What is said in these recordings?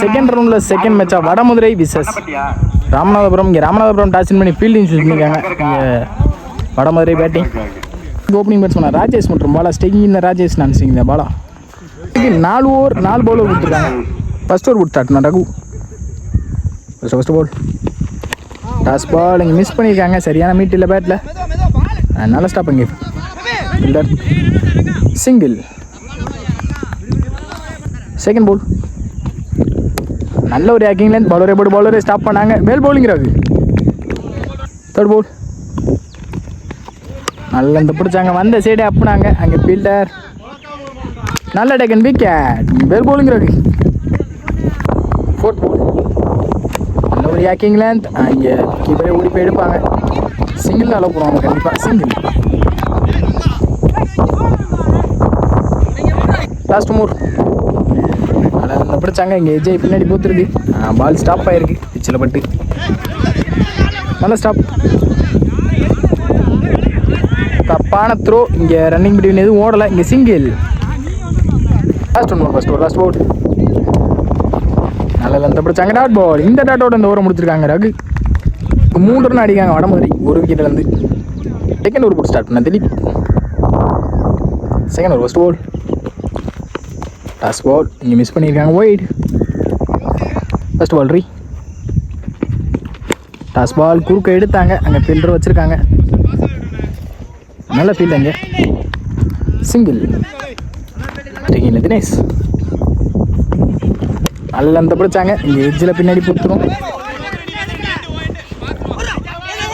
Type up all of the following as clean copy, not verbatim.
Second ரவுண்டில் second மேட்சாக Vadamadurai versus Ramanathapuram. இங்கே ராமநாதபுரம் டாஸ் பண்ணி ஃபீல்டிங் சூஸ் பண்ணியிருக்காங்க. இங்கே Vadamadurai batting. Opening batsman Rajesh மற்றும் பாலா ஸ்டேக்கிங் இந்த ராஜேஷ் நான் சிங் இந்த பாலா 4 ஓவர் 4 பவுலர் கொடுத்துருக்காங்க. ஃபர்ஸ்ட் ஓவர் கொடுத்தாட்டுனா Raghu. First ball toss ball இங்கே மிஸ் பண்ணியிருக்காங்க. சரியான மீட் இல்லை பேட்டில். நல்லா ஸ்டாப் இங்கே ஃபீல்டர் சிங்கிள். செகண்ட் பால் நல்ல ஒரு ஆக்கிங் லைன் பவுலரே ஸ்டாப் பண்ணாங்க. வேல் பவுலிங் ராகு. தேர்ட் பால் நல்ல இந்த பிடிச்சாங்க. வந்த சைடே அப்புனாங்க. அங்கே ஃபீல்டர் நல்ல டேக்கன் விக்கெட். வேல் பவுலிங் ராகு. ஃபோர்த் பால் நல்ல ஒரு ஆக்கிங் லைன். இங்கே கீப்பரே ஓடி போய் எடுப்பாங்க. சிங்கிள் அலோ போடுவாங்க கண்டிப்பாக. சிங்கிள். லாஸ்ட் மூர் நல்லா பிடிச்சாங்க. இங்கே எஜ்ஜை பின்னாடி போத்துருக்கு. பால் ஸ்டாப் ஆகிருக்கு பிச்சில் பட்டு. நல்லா ஸ்டாப். தப்பான த்ரோ. இங்கே ரன்னிங் பிட்வீன் எதுவும் ஓடலை. இங்கே single. Last one first over last ball நல்லா லென்த் பிடிச்சாங்க. Dot ball. இந்த டாட்டோட இந்த ஓவரை முடிச்சிருக்காங்க ரகு. 3 ரன் அடிக்காங்க வடமதுரை ஒரு விக்கெட்லேருந்து. செகண்ட் ஓவர் போட்டு ஸ்டார்ட் பண்ண Dileep. Second over first ball toss ball இங்கே மிஸ் பண்ணியிருக்காங்க. Wide. First ball re. Toss ball குறுக்க எடுத்தாங்க. அங்கே ஃபீல்டர் வச்சுருக்காங்க. நல்ல ஃபீல்டு. அங்கே சிங்கிள். டேக்கிங்கில் தினேஷ் நல்ல அந்த பிடிச்சாங்க. இங்கே எட்ஜில் பின்னாடி புத்துரும்.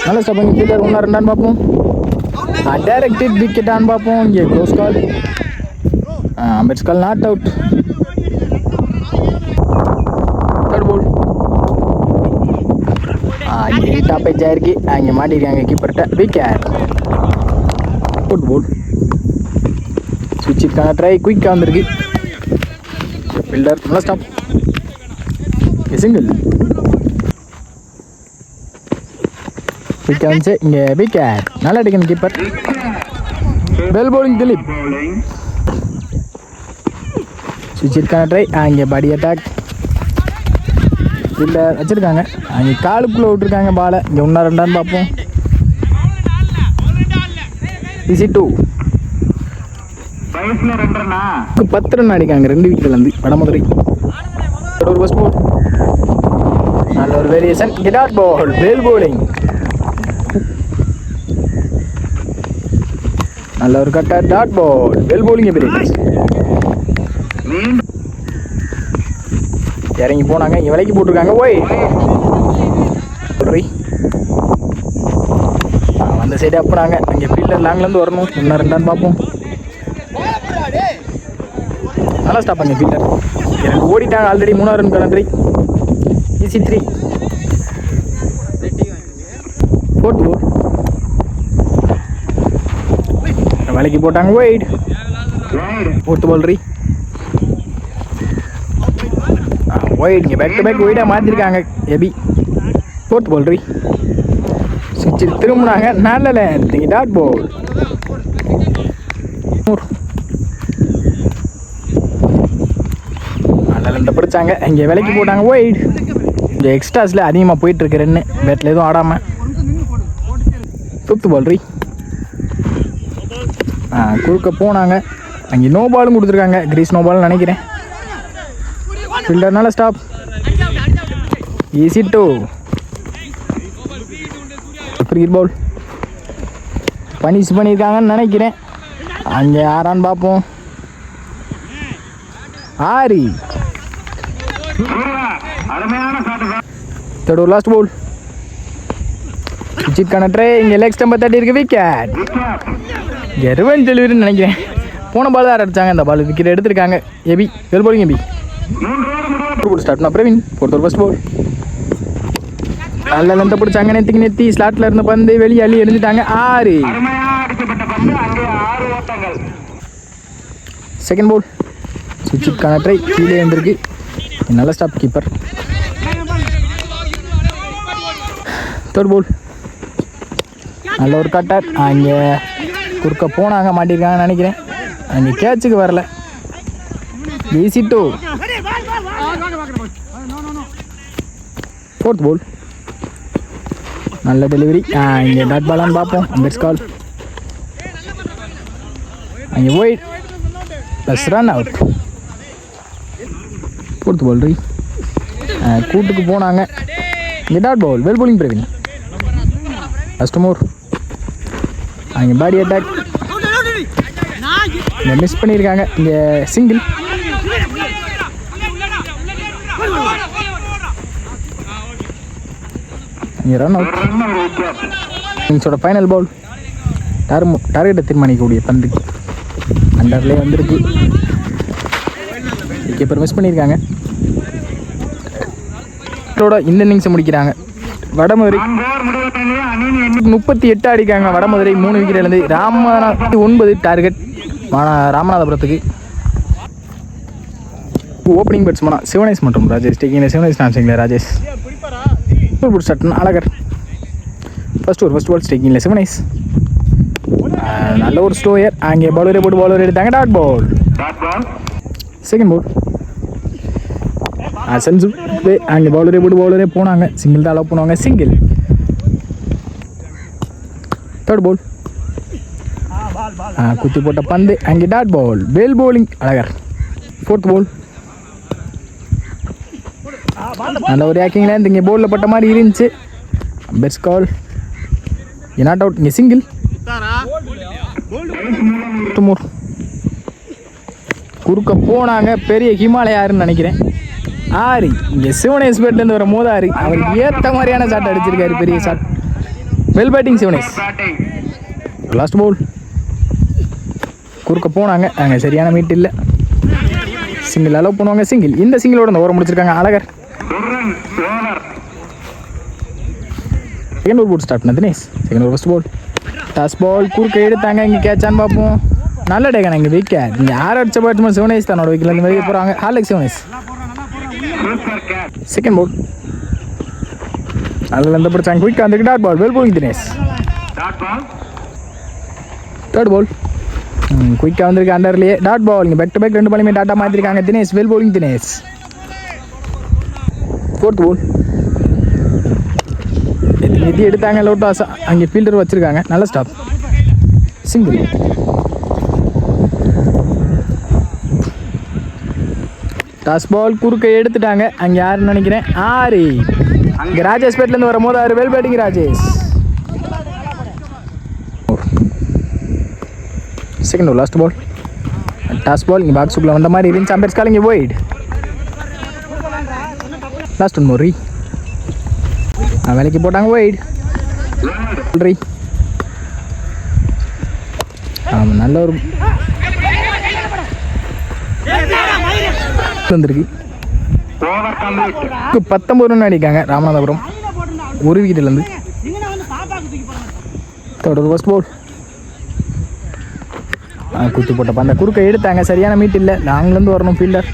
நல்ல ஸ்டாப். இங்கே ஃபீல்டர் 1 2 பார்ப்போம். டைரக்டட் விக்கெட்டான்னு பார்ப்போம். இங்கே close call. Umpire's call not out. Third ball இங்கே டாப் எட்ஜ் ஆயிருக்கு. இங்கே மாட்டிருக்காங்க கீப்பர்கிட்ட. விக்கெட். ஃபோர்த் பால் சுவிட்சுக்கான ட்ரை குயிக்காக வந்திருக்கு. ஃபீல்டர் நல்லா ஸ்டாப். சிங்கிள். விக்கெட் வந்துச்சு. இங்கே விக்கெட். நல்லா அடிக்கணும் கீப்பர். Well bowling Dilip. சுவிட்சிற்கான ட்ரை. இங்கே பாடி அட்டாக். ஃபீல்டர் வச்சுருக்காங்க. அங்கே காலுக்குள்ளே விட்டுருக்காங்க பாலை. இங்கே 1 2 பார்ப்போம். ஈஸி 2. 10 ரன் அடிக்காங்க 2 விக்கெட்லேருந்து வடமதுரை. ஒரு ஃபர்ஸ்ட் பால் நல்ல ஒரு variation. Dot ball. Well bowling. நல்ல ஒரு cutter. Dot ball. Well bowling. எப்படி இறங்கி போனாங்க. இங்கே விலைக்கு போட்டிருக்காங்க. ஓய் அந்த சைடு அப்புறாங்க. அங்கே ஃபீல்டர் லாங்லேருந்து வரணும். 1 2 பார்ப்போம். நல்லா ஸ்டாப் பண்ணி ஃபீல்டர். எனக்கு ஓடிட்டாங்க ஆல்ரெடி. 3 ரன் கலண்டரி. ஈஸி 3. ஃபோர்த் பால் வேலைக்கு போட்டாங்க. ஒயிட். ஃபோர்த் பால் ரீ. ஒயிட். இங்கே பேக் டு பேக் ஒயிட்டாக மாற்றிருக்காங்க எபி. ஃபோர்த் பால் ரீ. சுவிட்சு திரும்பினாங்க. நல்ல லென்த். Dot ball. நல்ல லென்த்தை பிடிச்சாங்க. இங்கே விலைக்கு போட்டாங்க. ஒயிட். இங்கே எக்ஸ்ட்ராஸில் அதிகமாக போயிட்டுருக்கு ரன்னு. பேட்டில் எதுவும் ஆடாமல். ஃபிஃப்த் பால் ரீ. குறுக்க போனாங்க. அங்கே நோ பாலும் கொடுத்துருக்காங்க. கிரீஸ் நோ பால்னு நினைக்கிறேன். ஃபீல்டர்னால stop. Easy 2. Free ball punish பண்ணியிருக்காங்கன்னு நினைக்கிறேன். அங்கே யாரான்னு பார்ப்போம். ஆரி. Third over last ball. சுவிட்சுக்கான ட்ரை. இங்கே லெக் ஸ்டம்பை தட்டி இருக்கு. விக்கெட். ரிவெஞ்ச் டெலிவரின்னு நினைக்கிறேன். போன பால் தான் அடிச்சாங்க. இந்த பால் விக்கெட் எடுத்திருக்காங்க. எபி. வெல் பவுலிங் எபி. ஸ்டார்ட் பண்ண Praveen. Fourth over first ball நல்ல லென்த்தை பிடிச்சாங்க. நெத்தி ஸ்லாட்டில் இருந்த பந்து வெளியே அள்ளி எரிஞ்சிட்டாங்க. 6. செகண்ட் பால் சுவிட்சுக்கான ட்ரை. கீழே வந்திருக்கு. நல்ல ஸ்டாப் கீப்பர். தேர்ட் பால் நல்ல ஒரு கட்டர். அங்கே குறுக்க போனாங்க. மாட்டிருக்காங்கன்னு நினைக்கிறேன். அங்கே கேட்சுக்கு வரல. ஈஸி 2. 4th ball. நல்ல டெலிவரி. இங்கே டாட் பாலான்னு பார்ப்போம். பெட்ஸ் கால். அங்கே wide plus run out. 4th ball ரீ. கூட்டுக்கு போனாங்க. இங்கே dot ball. Well bowling Praveen. First more. அங்கே பாடி அட்டாக். இங்கே மிஸ் பண்ணியிருக்காங்க. இங்கே சிங்கிள். இங்கே ரன் அவுட். இன்னிங்ஸோட ஃபைனல் பால். டார்கெட்டை தீர்மானிக்கக்கூடிய பந்து அண்டர்லேயே வந்திருக்கு. கீப்பர் மிஸ் பண்ணியிருக்காங்க. இந்த இன்னிங்ஸை முடிக்கிறாங்க. வடமதுரை 38 அடிக்காங்க. வடமதுரை 3 விக்கெட் இழந்து. 9 டார்கெட் ராமநாதபுரத்துக்கு. ஓப்பனிங் பேட்ஸ்மேனா சிவனேஷ் மற்றும் ராஜேஷ். டேக்கிங் சிவனேஷ் டான்சிங்கில் ராஜேஷ். ஸ்டார்ட்னா அழகர். ஃபர்ஸ்ட் பால் டேக்கிங்ல சிவனேஷ். நல்ல ஒரு ஸ்லோயர். அங்கே பவுலரே போட்டு பவுலர் எடுத்தாங்க. Dot ball. Second ball. சென்சு அங்கே பவுலரே போட்டு பவுலரே போனாங்க. சிங்கிள் தான் அலோவ் பண்ணுவாங்க. சிங்கிள். Third ball. குத்தி போட்ட பந்து. அங்கே dot ball. Well bowling Azhagar. 4th ball. நல்ல ஒரு ஆக்கிங்ல இருந்து இங்கே போலில் பட்ட மாதிரி இருந்துச்சு. பெட்ஸ் கால். Not out. இங்கே சிங்கிள். குறுக்க போனாங்க. பெரிய ஹிமாலயாருன்னு நினைக்கிறேன். ஆறு. இங்கே சிவனேஷ் பேட்லேருந்து வர மோதாரு. அவருக்கு ஏற்ற மாதிரியான ஷாட் அடிச்சிருக்காரு. பெரிய shot. Well batting Sivanesh. Last ball. குறுக்க போனாங்க. அங்கே சரியான மீட் இல்லை. சிங்கிள் அலோவ் பண்ணுவாங்க. சிங்கிள். இந்த சிங்கிளோட இந்த ஓவர் முடிச்சிருக்காங்க அழகர். செகண்ட் ஓவர் போட்டு ஸ்டார்ட் பண்ண Dinesh. Second over first ball. Toss ball. குறுக்க எடுத்தாங்க. இங்கே கேட்சான்னு பார்ப்போம். நல்ல டேக்கான இங்கே விக்கெட். இங்கே 6 அடிச்ச பேட்ஸ்மேன் சிவனேஷ் தன்னோட விக்கெட்லேருந்து வெளியே போகிறாங்க. ஹார்லிக் சிவனேஷ். Second ball. நல்ல எந்த பிடிச்சாங்க. குயிக்காக வந்துருக்கு. Dot ball. Well bowling Dinesh. Third ball. குயிக்காக வந்திருக்கு அண்டர்லேயே. Dot ball. இங்கே பேக் டு பேக் 2 பாலுமே டாட்டா மாற்றிருக்காங்க Dinesh. Well bowling Dinesh. 4th ball. எத்தி எடுத்தாங்க. லோட்டாஸ். அங்கே ஃபீல்டர் வச்சுருக்காங்க. நல்ல ஸ்டாப். சிங்கிள். Toss ball. குறுக்க எடுத்துட்டாங்க. அங்கே யாருன்னு நினைக்கிறேன். 6. இங்கே ராஜேஷ் பேட்லேருந்து வர மோதாரு. Well batting Rajesh. Second over last ball. Toss ball. இங்கே பாக்ஸுக்குள்ளே வந்த மாதிரி இருந்துச்சு. Umpire's call. இங்கே ஒயிட். லாஸ்ட் ஒன் மோர் ரீ. வேலைக்கு போட்டாங்க. ஒயிட். ரீ. ஆமாம் நல்ல ஒரு வந்திருக்கு. 19 ரன் அடிக்காங்க ராமநாதபுரம் 1 விக்கெட்லேருந்து. தொடர் ஃபர்ஸ்ட் பால். குத்தி போட்ட பந்த குறுக்க எடுத்தாங்க. சரியான மீட் இல்லை. லாங்லேருந்து வரணும் ஃபீல்டர்.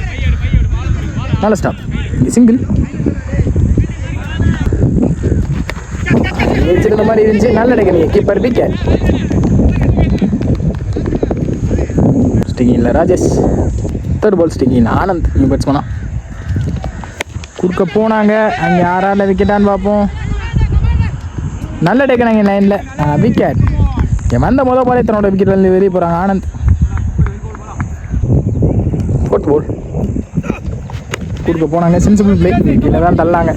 நல்ல ஸ்டாப். சிங்கிள். வச்சிருந்த மாதிரி இருந்துச்சு. நல்ல டெக்னிக். Keeper wicket. ஸ்டிங்கில் ராஜேஷ். தேர்ட் பால் ஸ்டிங்கில் ஆனந்த். நியூ பேட்ஸ்மேனா. குறுக்க போனாங்க. அங்கே 6 விக்கெட்டான்னு பார்ப்போம். நல்ல டெக்னிக் லைனில். விக்கெட். இங்கே வந்த பாலே தன்னோட விக்கெட்லேருந்து வெளியே போகிறாங்க ஆனந்த். 4th பால். குறுக்க போனாங்க. Sensible play. கீழே தான் தள்ளாங்க.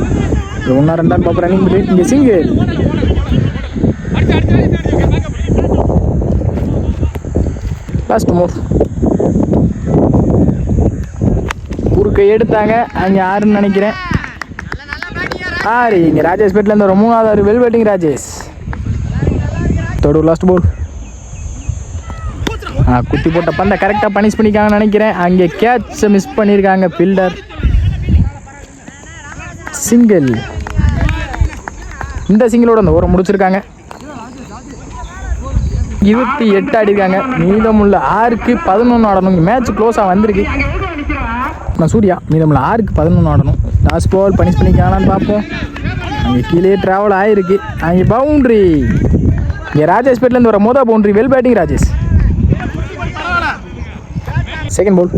1-2 பார்ப்ப ரன்னிங் பிளே. இங்கே சிங்கிள். லாஸ்ட் மோர். குறுக்க எடுத்தாங்க. அங்கே 6ன்னு நினைக்கிறேன். 6. இங்கே ராஜேஷ் பேட்லேருந்து ஒரு 3வது well batting Rajesh. Third last ball. குத்தி போட்ட பந்தை கரெக்டாக பனிஷ் பண்ணிக்காங்கன்னு நினைக்கிறேன். அங்கே கேட்சை மிஸ் பண்ணியிருக்காங்க ஃபீல்டர். சிங்கிள். இந்த சிங்கிளோட அந்த ஓவர் முடிச்சிருக்காங்க. 28 ஆடிருக்காங்க. மீதமுள்ள 6க்கு 11 ஆடணும். மேட்ச் க்ளோஸாக வந்திருக்கு. நான் சூர்யா. மீதமுள்ள 6க்கு 11 ஆடணும். டாஸ் பால் பனிஷ் பண்ணிக்காங்களான்னு பார்ப்போம். அங்கே கீழே ட்ராவல் ஆகிருக்கு. அங்கே பவுண்ட்ரி. இங்கே ராஜேஷ் பேட்லேருந்து வர மோதா boundary. Well batting Rajesh. Second ball.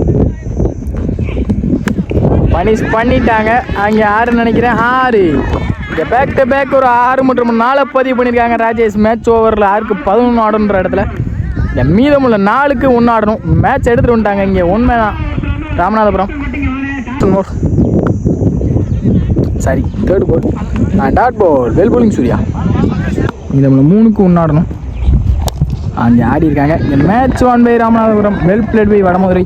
Punish பண்ணிட்டாங்க. அங்கே 6 நினைக்கிறேன், 6. இங்கே பேக் டு பேக் ஒரு 6 மற்றும் 4 பதிவு பண்ணியிருக்காங்க ராஜேஷ். மேட்ச் ஓவரில் 6க்கு 11 ஆடணுன்ற இடத்துல இந்த மீதமுள்ள 4க்கு 1 ஆடணும். மேட்ச் எடுத்துகிட்டு வந்துட்டாங்க. இங்கே உண்மை தான் ராமநாதபுரம். சரி, third ball dot ball. Well bowling Surya. மீதமுள்ள 3க்கு 1 ஆடணும். அங்கே ஆடி இருக்காங்க. இந்த match 1 by Ramanathapuram, well played by Vadamadurai.